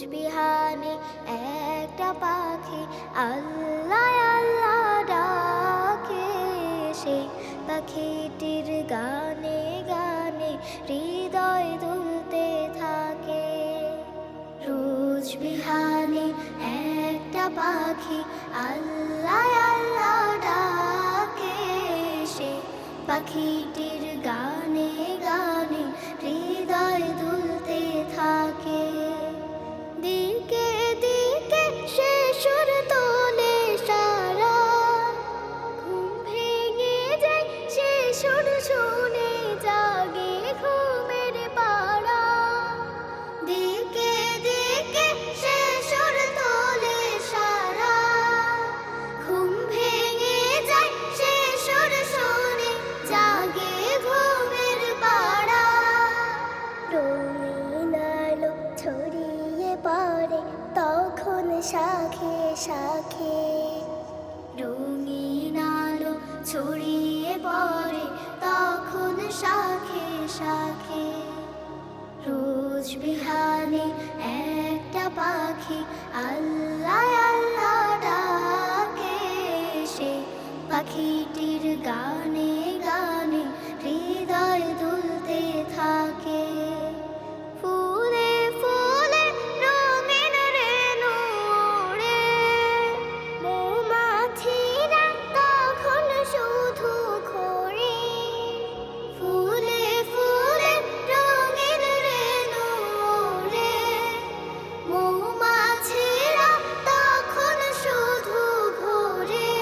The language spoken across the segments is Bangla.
বিহানে একটা পাখি আল্লাহ আল্লাহ ডাকে, সেই পাখিটির গানে গানে হৃদয় দুলতে থাকে। রোজ বিহানে একটা পাখি আল্লাহ আল্লাহ ডাকে, সেই পাখিটির গানে গানে হৃদয় দুলতে থাকে। দিকে দিকে সে সুর তোলে সারা, ঘুম ভেঙে যায় সে সুর শুনে জাগে ঘুমের পাড়া। দিকে দিকে সে সুর তোলে সারা, ঘুম ভেঙে যায় সে সুর শুনে জাগে ঘুমের পাড়া। রঙিন আলো ছড়িয়ে পড়ে তখন শাখে শাখে, রঙিন আলো ছড়িয়ে পড়ে তখন শাখে শাখে। রোজ বিহানে একটা পাখি আল্লাহ আল্লাহ ডাকে, সে পাখিটির গানে গানে হৃদয় দুলতে থাকে। ফুলে ফুলে রঙিন রেণু ওড়ে, মৌমাছিরা তখন শুধু ঘোরে। ফুলে ফুলে রঙিন রেণু ওড়ে, মৌমাছিরা তখন শুধু ঘোরে।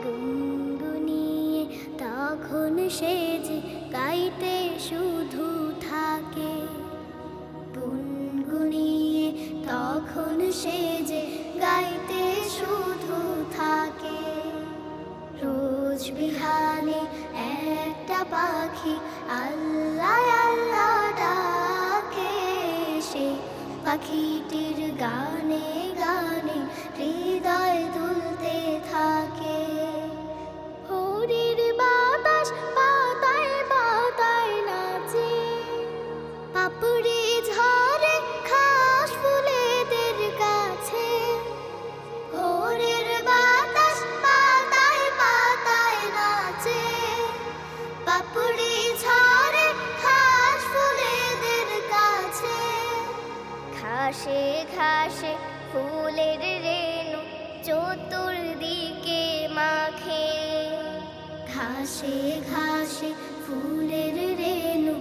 গুনগুনিয়ে তখন সে যে গাইতে শুধু থাকে, গুনগুনিয়ে তখন সে যে গাইতে শুধু থাকে। রোজ বিহানে একটা পাখি আল্লাহ আল্লাহ ডাকে, সে পাখিটির গানে গানে হৃদয় দুলতে থাকে। ভোরের বাতাস পাতায় পাতায় নাচে, পাপড়ি ঝরে ঘাস ফুলেদের কাছে। ভোরের বাতাস পাতায় পাতায় নাচে, পাপড়ি ঝরে ঘাস ফুলেদের কাছে। ঘাসে ঘাসে ফুলের রেণু চতুর্দিকে মাখে, ঘাসে ঘাসে ফুলের রেণু